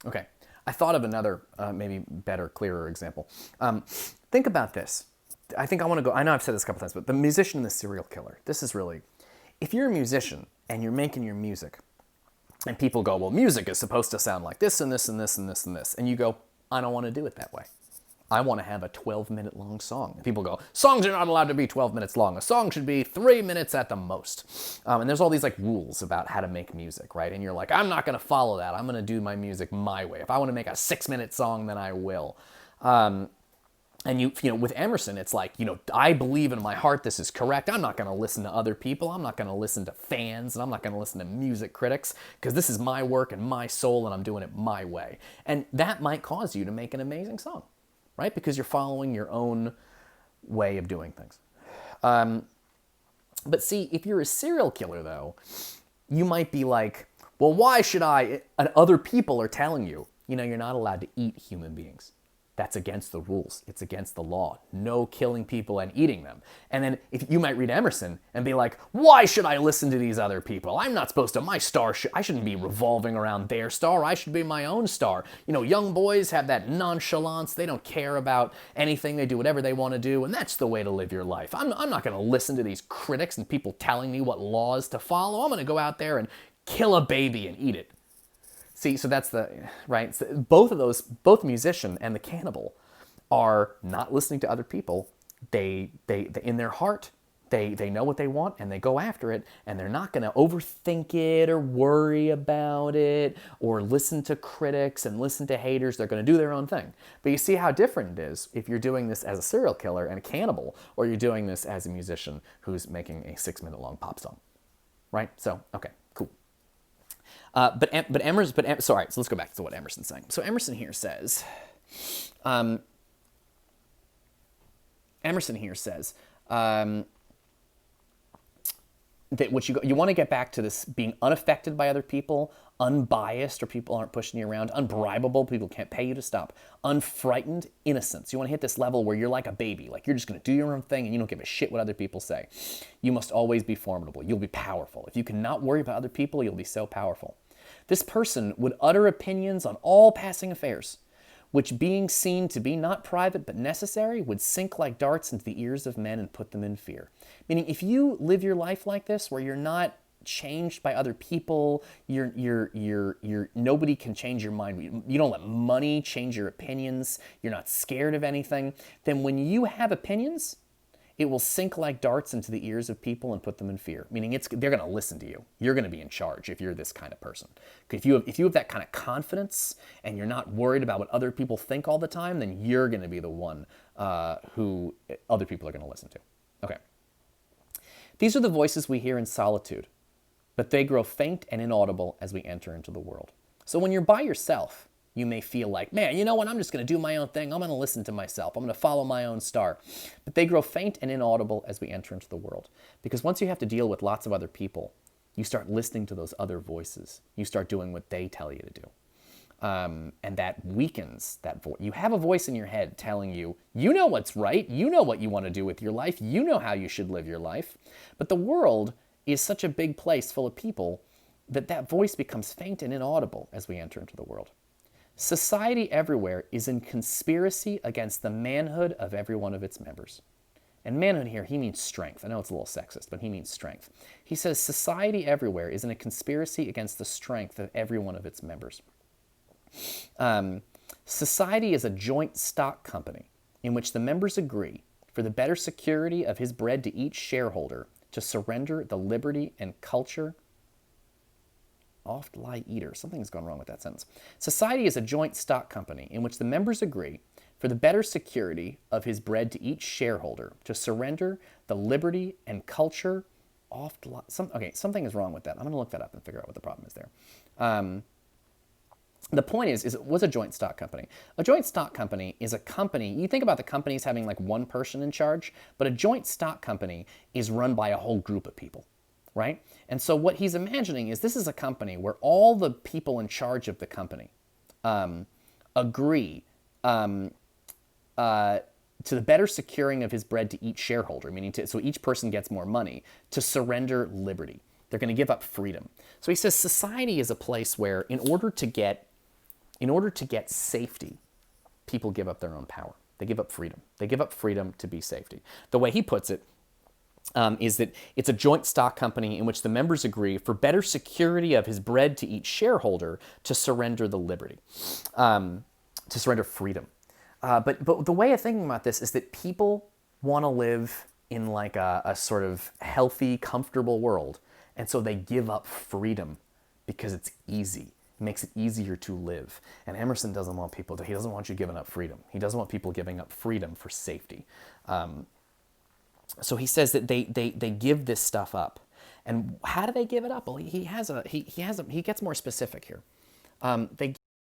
Okay. I thought of another, maybe better, clearer example. Think about this. I think I want to go, I know I've said this a couple times, but the musician and the serial killer. This is really, if you're a musician and you're making your music, and people go, well, music is supposed to sound like this and this and this and this and this. And you go, I don't want to do it that way. I want to have a 12-minute long song. And people go, songs are not allowed to be 12 minutes long. A song should be 3 minutes at the most. And there's all these like rules about how to make music, right? And you're like, I'm not going to follow that. I'm going to do my music my way. If I want to make a 6-minute song, then I will. And you know, with Emerson, it's like, you know, I believe in my heart this is correct. I'm not going to listen to other people. I'm not going to listen to fans, and I'm not going to listen to music critics, because this is my work and my soul, and I'm doing it my way. And that might cause you to make an amazing song, right? Because you're following your own way of doing things. But see, if you're a serial killer, though, you might be like, well, why should I? And other people are telling you, you know, you're not allowed to eat human beings. That's against the rules. It's against the law. No killing people and eating them. And then if you might read Emerson and be like, why should I listen to these other people? I'm not supposed to, my star, I shouldn't be revolving around their star. I should be my own star. You know, young boys have that nonchalance. They don't care about anything. They do whatever they want to do. And that's the way to live your life. I'm not going to listen to these critics and people telling me what laws to follow. I'm going to go out there and kill a baby and eat it. See, so that's the, right? So both of those, both the musician and the cannibal are not listening to other people. They in their heart, they know what they want and they go after it, and they're not going to overthink it or worry about it or listen to critics and listen to haters. They're going to do their own thing. But you see how different it is if you're doing this as a serial killer and a cannibal, or you're doing this as a musician who's making a 6-minute long pop song, right? So, okay, cool. Sorry, so let's go back to what Emerson's saying. So Emerson here says, that what you want to get back to this being unaffected by other people, unbiased, or people aren't pushing you around, unbribable, people can't pay you to stop, unfrightened, innocence. You want to hit this level where you're like a baby, like you're just going to do your own thing and you don't give a shit what other people say. You must always be formidable. You'll be powerful. If you cannot worry about other people, you'll be so powerful. This person would utter opinions on all passing affairs, which being seen to be not private but necessary, would sink like darts into the ears of men and put them in fear. Meaning, if you live your life like this, where you're not changed by other people, nobody can change your mind. You don't let money change your opinions. You're not scared of anything. Then when you have opinions, it will sink like darts into the ears of people and put them in fear. Meaning they're going to listen to you. You're going to be in charge if you're this kind of person. If you have that kind of confidence and you're not worried about what other people think all the time, then you're going to be the one who other people are going to listen to. Okay. These are the voices we hear in solitude, but they grow faint and inaudible as we enter into the world. So when you're by yourself, you may feel like, man, you know what? I'm just going to do my own thing. I'm going to listen to myself. I'm going to follow my own star. But they grow faint and inaudible as we enter into the world. Because once you have to deal with lots of other people, you start listening to those other voices. You start doing what they tell you to do. And that weakens that voice. You have a voice in your head telling you, you know what's right. You know what you want to do with your life. You know how you should live your life. But the world is such a big place full of people that voice becomes faint and inaudible as we enter into the world. Society everywhere is in conspiracy against the manhood of every one of its members. And manhood here, he means strength. I know it's a little sexist, but he means strength. He says society everywhere is in a conspiracy against the strength of every one of its members. Society is a joint stock company in which the members agree, for the better security of his bread to each shareholder, to surrender the liberty and culture oft lie eater. Something's gone wrong with that sentence. Society is a joint stock company in which the members agree, for the better security of his bread to each shareholder, to surrender the liberty and culture something is wrong with that. I'm going to look that up and figure out what the problem is there. The point is it was a joint stock company. A joint stock company is a company, you think about the companies having like one person in charge, but a joint stock company is run by a whole group of people. Right? And so what he's imagining is this is a company where all the people in charge of the company agree to the better securing of his bread to each shareholder, meaning so each person gets more money, to surrender liberty. They're going to give up freedom. So he says society is a place where in order to get In order to get safety, people give up their own power. They give up freedom. They give up freedom to be safety. The way he puts it is that it's a joint stock company in which the members agree for better security of his bread to each shareholder to surrender the liberty, to surrender freedom. But the way of thinking about this is that people want to live in like a sort of healthy, comfortable world. And so they give up freedom because it's easy. It makes it easier to live. And Emerson doesn't want people to, he doesn't want you giving up freedom. He doesn't want people giving up freedom for safety. So he says that they give this stuff up. And how do they give it up? Well, he gets more specific here. They